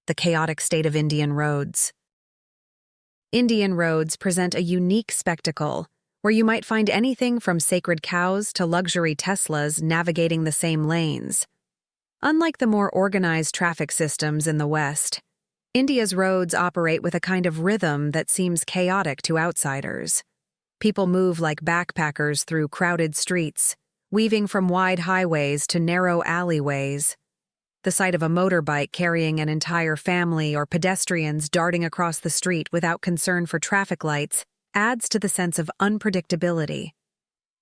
the chaotic state of Indian roads. Indian roads present a unique spectacle, where you might find anything from sacred cows to luxury Teslas navigating the same lanes. Unlike the more organized traffic systems in the West, India's roads operate with a kind of rhythm that seems chaotic to outsiders. People move like backpackers through crowded streets, weaving from wide highways to narrow alleyways. The sight of a motorbike carrying an entire family or pedestrians darting across the street without concern for traffic lights adds to the sense of unpredictability.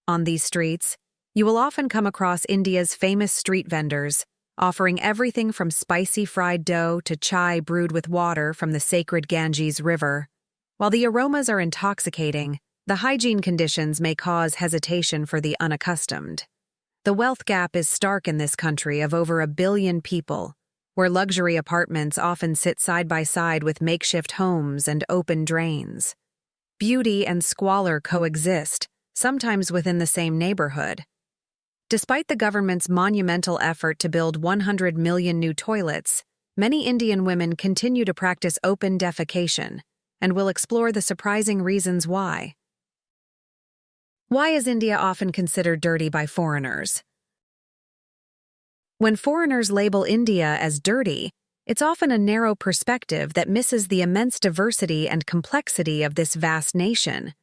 On these streets, you will often come across India's famous street vendors, offering everything from spicy fried dough to chai brewed with water from the sacred Ganges River. While the aromas are intoxicating, the hygiene conditions may cause hesitation for the unaccustomed. The wealth gap is stark in this country of over 1 billion people, where luxury apartments often sit side by side with makeshift homes and open drains. Beauty and squalor coexist, sometimes within the same neighborhood. Despite the government's monumental effort to build 100 million new toilets, many Indian women continue to practice open defecation, and will explore the surprising reasons why. Why is India often considered dirty by foreigners? When foreigners label India as dirty, it's often a narrow perspective that misses the immense diversity and complexity of this vast nation.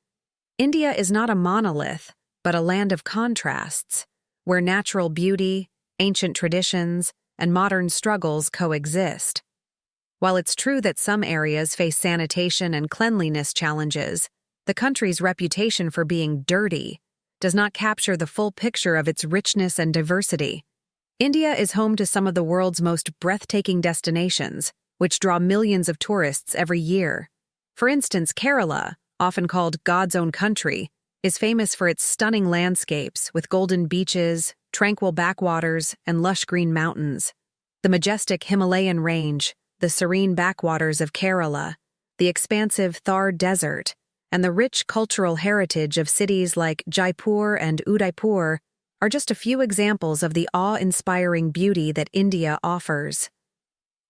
India is not a monolith, but a land of contrasts, where natural beauty, ancient traditions, and modern struggles coexist. While it's true that some areas face sanitation and cleanliness challenges, the country's reputation for being dirty does not capture the full picture of its richness and diversity. India is home to some of the world's most breathtaking destinations, which draw millions of tourists every year. For instance, Kerala, often called God's own country, is famous for its stunning landscapes with golden beaches, tranquil backwaters, and lush green mountains. The majestic Himalayan range, the serene backwaters of Kerala, the expansive Thar Desert, and the rich cultural heritage of cities like Jaipur and Udaipur are just a few examples of the awe-inspiring beauty that India offers.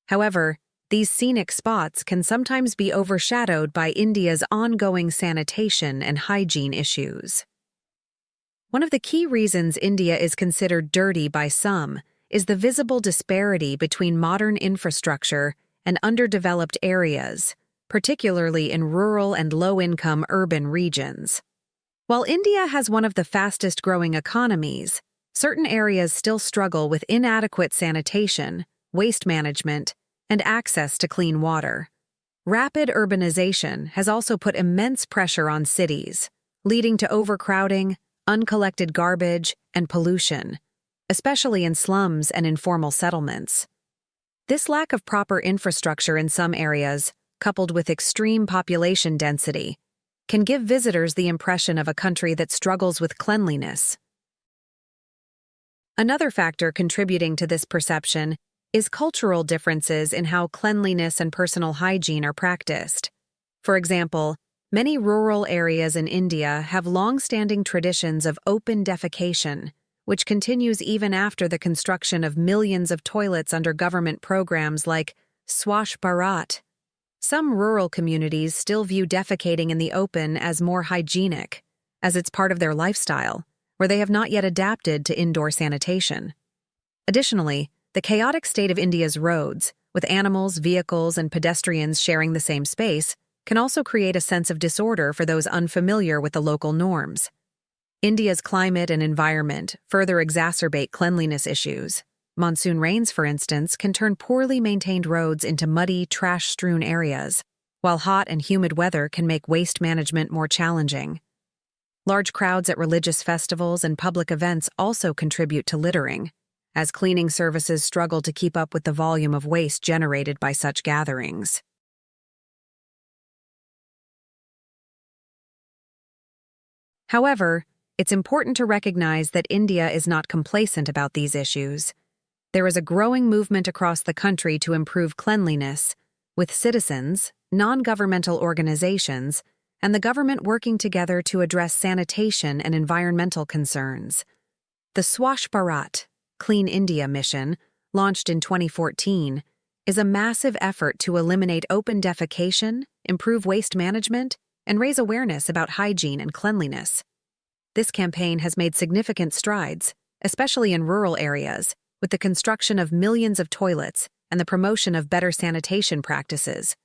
However, these scenic spots can sometimes be overshadowed by India's ongoing sanitation and hygiene issues. One of the key reasons India is considered dirty by some is the visible disparity between modern infrastructure and underdeveloped areas, particularly in rural and low-income urban regions. While India has one of the fastest-growing economies, certain areas still struggle with inadequate sanitation, waste management, and access to clean water. Rapid urbanization has also put immense pressure on cities, leading to overcrowding, uncollected garbage, and pollution, especially in slums and informal settlements. This lack of proper infrastructure in some areas, coupled with extreme population density, can give visitors the impression of a country that struggles with cleanliness. Another factor contributing to this perception is cultural differences in how cleanliness and personal hygiene are practiced. For example, many rural areas in India have long-standing traditions of open defecation, which continues even after the construction of millions of toilets under government programs like Swachh Bharat. Some rural communities still view defecating in the open as more hygienic, as it's part of their lifestyle, where they have not yet adapted to indoor sanitation. Additionally, the chaotic state of India's roads, with animals, vehicles, and pedestrians sharing the same space, can also create a sense of disorder for those unfamiliar with the local norms. India's climate and environment further exacerbate cleanliness issues. Monsoon rains, for instance, can turn poorly maintained roads into muddy, trash-strewn areas, while hot and humid weather can make waste management more challenging. Large crowds at religious festivals and public events also contribute to littering, as cleaning services struggle to keep up with the volume of waste generated by such gatherings. However, it's important to recognize that India is not complacent about these issues. There is a growing movement across the country to improve cleanliness, with citizens, non-governmental organizations, and the government working together to address sanitation and environmental concerns. The Swachh Bharat, Clean India mission, launched in 2014, is a massive effort to eliminate open defecation, improve waste management, and raise awareness about hygiene and cleanliness. This campaign has made significant strides, especially in rural areas, with the construction of millions of toilets and the promotion of better sanitation practices.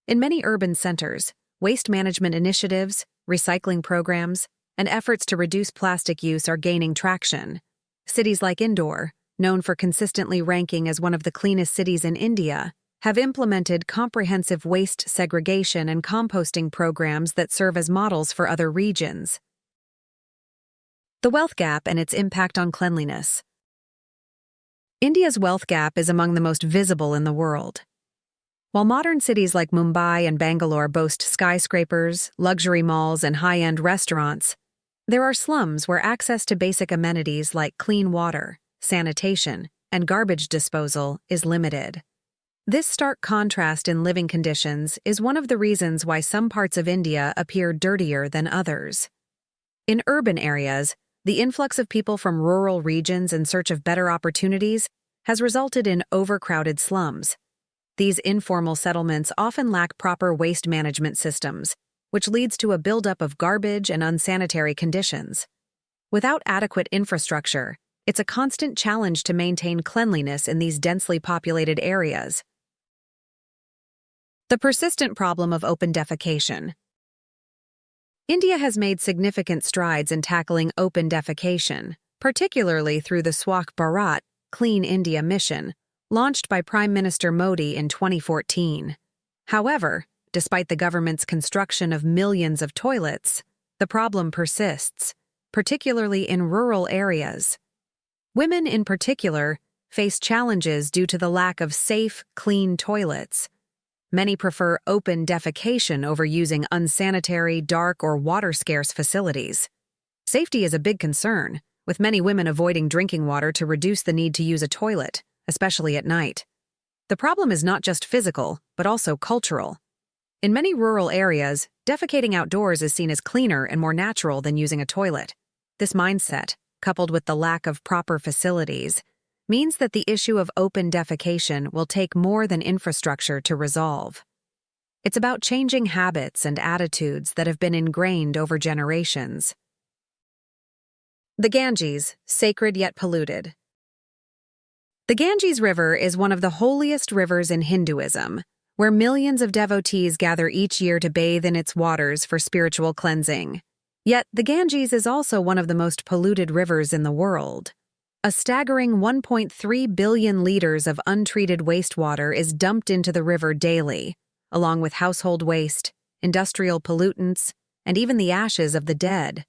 In many urban centers, waste management initiatives, recycling programs, and efforts to reduce plastic use are gaining traction. Cities like Indore, known for consistently ranking as one of the cleanest cities in India, have implemented comprehensive waste segregation and composting programs that serve as models for other regions. The wealth gap and its impact on cleanliness. India's wealth gap is among the most visible in the world. While modern cities like Mumbai and Bangalore boast skyscrapers, luxury malls, and high-end restaurants, there are slums where access to basic amenities like clean water, sanitation, and garbage disposal is limited. This stark contrast in living conditions is one of the reasons why some parts of India appear dirtier than others. In urban areas, the influx of people from rural regions in search of better opportunities has resulted in overcrowded slums. These informal settlements often lack proper waste management systems, which leads to a buildup of garbage and unsanitary conditions. Without adequate infrastructure, it's a constant challenge to maintain cleanliness in these densely populated areas. The persistent problem of open defecation. India has made significant strides in tackling open defecation, particularly through the Swachh Bharat, Clean India mission, launched by Prime Minister Modi in 2014. However, despite the government's construction of millions of toilets, the problem persists, particularly in rural areas. Women, in particular, face challenges due to the lack of safe, clean toilets. Many prefer open defecation over using unsanitary, dark, or water-scarce facilities. Safety is a big concern, with many women avoiding drinking water to reduce the need to use a toilet, especially at night. The problem is not just physical, but also cultural. In many rural areas, defecating outdoors is seen as cleaner and more natural than using a toilet. This mindset, coupled with the lack of proper facilities, means that the issue of open defecation will take more than infrastructure to resolve. It's about changing habits and attitudes that have been ingrained over generations. The Ganges, sacred yet polluted. The Ganges River is one of the holiest rivers in Hinduism, where millions of devotees gather each year to bathe in its waters for spiritual cleansing. Yet, the Ganges is also one of the most polluted rivers in the world. A staggering 1.3 billion liters of untreated wastewater is dumped into the river daily, along with household waste, industrial pollutants, and even the ashes of the dead.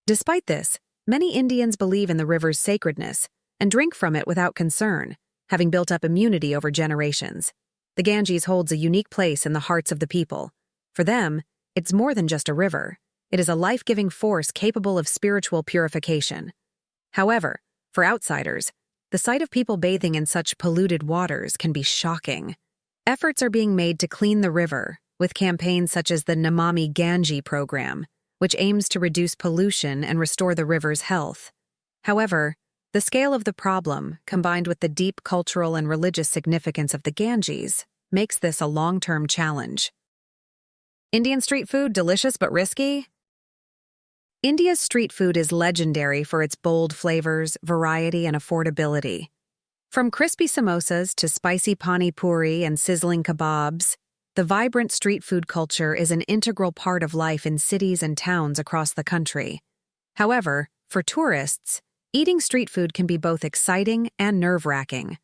Despite this, many Indians believe in the river's sacredness and drink from it without concern, having built up immunity over generations. The Ganges holds a unique place in the hearts of the people. For them, it's more than just a river. It is a life-giving force capable of spiritual purification. However, for outsiders, the sight of people bathing in such polluted waters can be shocking. Efforts are being made to clean the river, with campaigns such as the Namami Gange program, which aims to reduce pollution and restore the river's health. However, the scale of the problem, combined with the deep cultural and religious significance of the Ganges, makes this a long-term challenge. Indian street food delicious but risky? India's street food is legendary for its bold flavors, variety, and affordability. From crispy samosas to spicy pani puri and sizzling kebabs, the vibrant street food culture is an integral part of life in cities and towns across the country. However, for tourists, eating street food can be both exciting and nerve-wracking.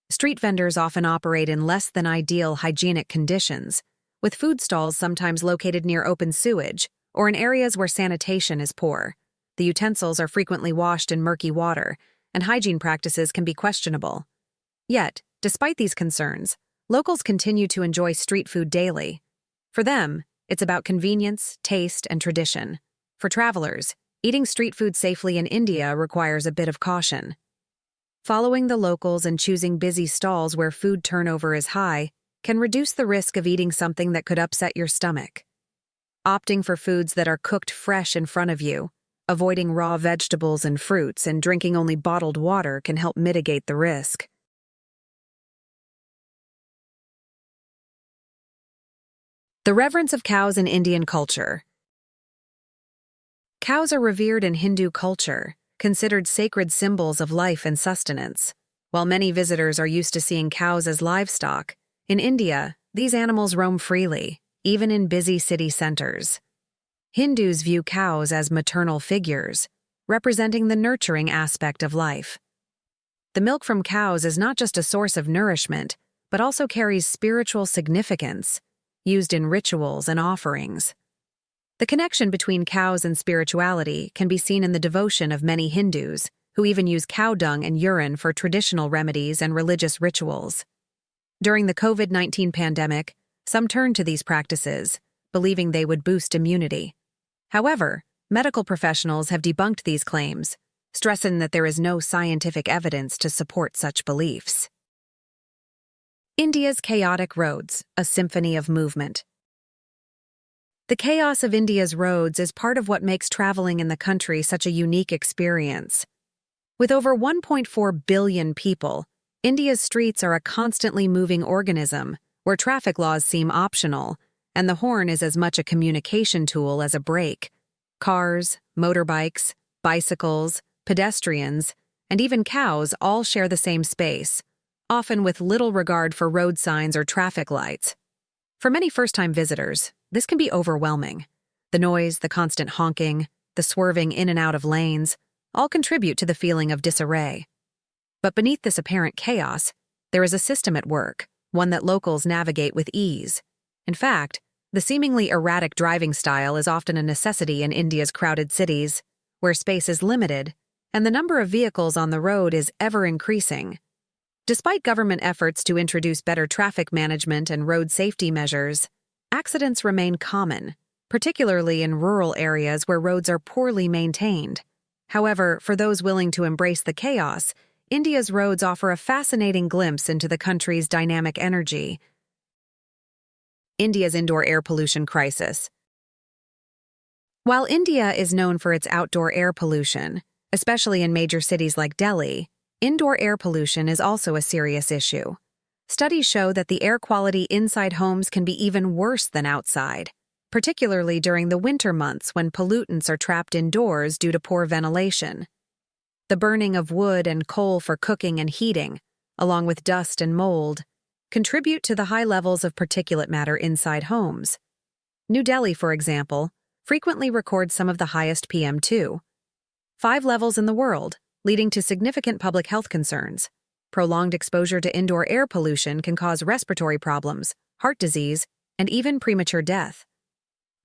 Street vendors often operate in less than ideal hygienic conditions, with food stalls sometimes located near open sewage or in areas where sanitation is poor. The utensils are frequently washed in murky water, and hygiene practices can be questionable. Yet, despite these concerns, locals continue to enjoy street food daily. For them, it's about convenience, taste, and tradition. For travelers, eating street food safely in India requires a bit of caution. Following the locals and choosing busy stalls where food turnover is high can reduce the risk of eating something that could upset your stomach. Opting for foods that are cooked fresh in front of you, avoiding raw vegetables and fruits, and drinking only bottled water can help mitigate the risk. The reverence of cows in Indian culture. Cows are revered in Hindu culture, considered sacred symbols of life and sustenance. While many visitors are used to seeing cows as livestock, in India, these animals roam freely, even in busy city centers. Hindus view cows as maternal figures, representing the nurturing aspect of life. The milk from cows is not just a source of nourishment, but also carries spiritual significance, used in rituals and offerings. The connection between cows and spirituality can be seen in the devotion of many Hindus, who even use cow dung and urine for traditional remedies and religious rituals. During the COVID-19 pandemic, some turned to these practices, believing they would boost immunity. However, medical professionals have debunked these claims, stressing that there is no scientific evidence to support such beliefs. India's chaotic roads, a symphony of movement. The chaos of India's roads is part of what makes traveling in the country such a unique experience. With over 1.4 billion people, India's streets are a constantly moving organism, where traffic laws seem optional, and the horn is as much a communication tool as a brake. Cars, motorbikes, bicycles, pedestrians, and even cows all share the same space, often with little regard for road signs or traffic lights. For many first-time visitors, this can be overwhelming. The noise, the constant honking, the swerving in and out of lanes, all contribute to the feeling of disarray. But beneath this apparent chaos, there is a system at work, one that locals navigate with ease. In fact, the seemingly erratic driving style is often a necessity in India's crowded cities, where space is limited, and the number of vehicles on the road is ever increasing. Despite government efforts to introduce better traffic management and road safety measures, accidents remain common, particularly in rural areas where roads are poorly maintained. However, for those willing to embrace the chaos, India's roads offer a fascinating glimpse into the country's dynamic energy. India's indoor air pollution crisis. While India is known for its outdoor air pollution, especially in major cities like Delhi, indoor air pollution is also a serious issue. Studies show that the air quality inside homes can be even worse than outside, particularly during the winter months when pollutants are trapped indoors due to poor ventilation. The burning of wood and coal for cooking and heating, along with dust and mold, contribute to the high levels of particulate matter inside homes. New Delhi, for example, frequently records some of the highest PM2.5 levels in the world, leading to significant public health concerns. Prolonged exposure to indoor air pollution can cause respiratory problems, heart disease, and even premature death.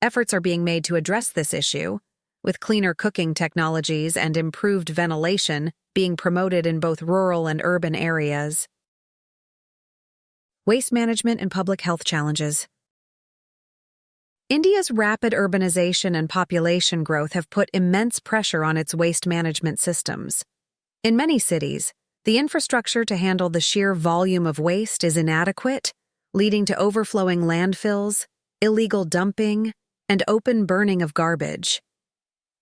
Efforts are being made to address this issue, with cleaner cooking technologies and improved ventilation being promoted in both rural and urban areas. Waste management and public health challenges. India's rapid urbanization and population growth have put immense pressure on its waste management systems. In many cities, the infrastructure to handle the sheer volume of waste is inadequate, leading to overflowing landfills, illegal dumping, and open burning of garbage.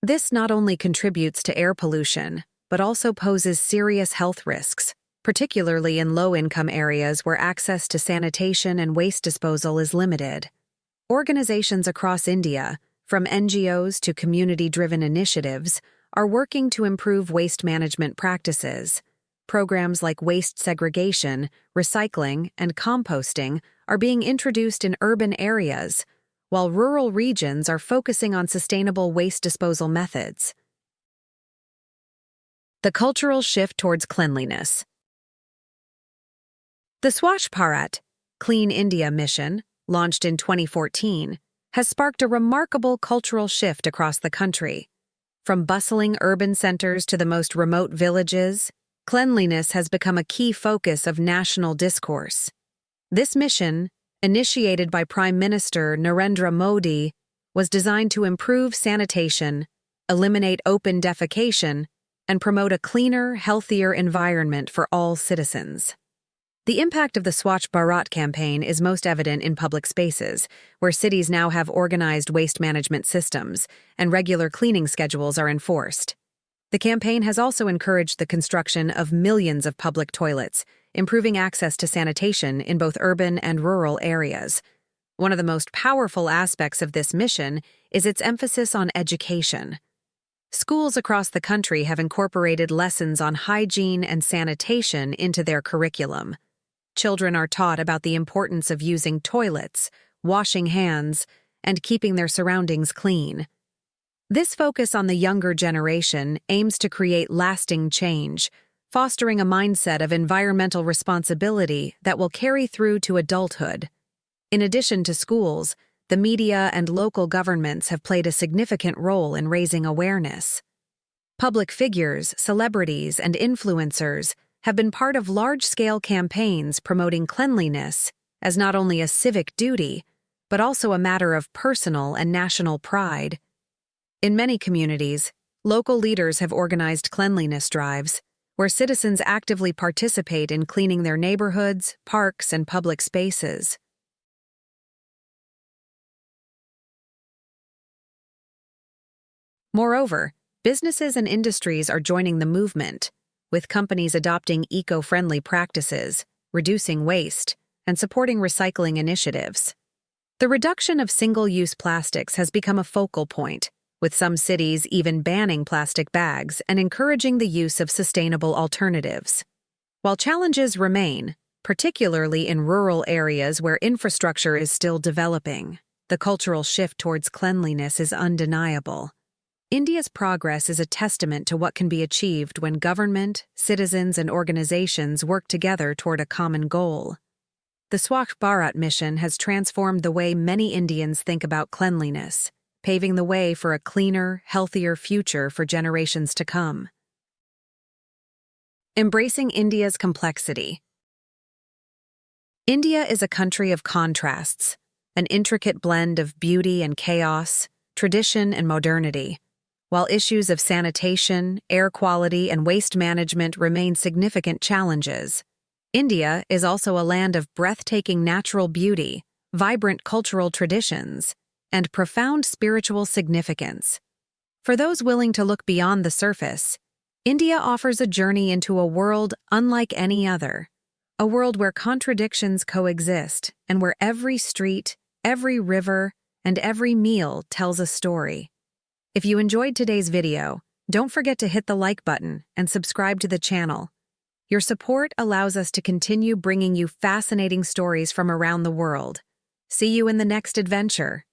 This not only contributes to air pollution, but also poses serious health risks, particularly in low-income areas where access to sanitation and waste disposal is limited. Organizations across India, from NGOs to community-driven initiatives, are working to improve waste management practices. Programs like waste segregation, recycling, and composting are being introduced in urban areas, while rural regions are focusing on sustainable waste disposal methods. The cultural shift towards cleanliness. The Swachh Bharat, Clean India mission, launched in 2014, has sparked a remarkable cultural shift across the country. From bustling urban centers to the most remote villages, cleanliness has become a key focus of national discourse. This mission, initiated by Prime Minister Narendra Modi, was designed to improve sanitation, eliminate open defecation, and promote a cleaner, healthier environment for all citizens. The impact of the Swachh Bharat campaign is most evident in public spaces, where cities now have organized waste management systems, and regular cleaning schedules are enforced. The campaign has also encouraged the construction of millions of public toilets, improving access to sanitation in both urban and rural areas. One of the most powerful aspects of this mission is its emphasis on education. Schools across the country have incorporated lessons on hygiene and sanitation into their curriculum. Children are taught about the importance of using toilets, washing hands, and keeping their surroundings clean. This focus on the younger generation aims to create lasting change, fostering a mindset of environmental responsibility that will carry through to adulthood. In addition to schools, the media and local governments have played a significant role in raising awareness. Public figures, celebrities, and influencers have been part of large-scale campaigns promoting cleanliness as not only a civic duty, but also a matter of personal and national pride. In many communities, local leaders have organized cleanliness drives, where citizens actively participate in cleaning their neighborhoods, parks, and public spaces. Moreover, businesses and industries are joining the movement, with companies adopting eco-friendly practices, reducing waste, and supporting recycling initiatives. The reduction of single-use plastics has become a focal point, with some cities even banning plastic bags and encouraging the use of sustainable alternatives. While challenges remain, particularly in rural areas where infrastructure is still developing, the cultural shift towards cleanliness is undeniable. India's progress is a testament to what can be achieved when government, citizens, and organizations work together toward a common goal. The Swachh Bharat mission has transformed the way many Indians think about cleanliness, paving the way for a cleaner, healthier future for generations to come. Embracing India's complexity. India is a country of contrasts, an intricate blend of beauty and chaos, tradition and modernity. While issues of sanitation, air quality, and waste management remain significant challenges, India is also a land of breathtaking natural beauty, vibrant cultural traditions, and profound spiritual significance. For those willing to look beyond the surface, India offers a journey into a world unlike any other, a world where contradictions coexist and where every street, every river, and every meal tells a story. If you enjoyed today's video, don't forget to hit the like button and subscribe to the channel. Your support allows us to continue bringing you fascinating stories from around the world. See you in the next adventure.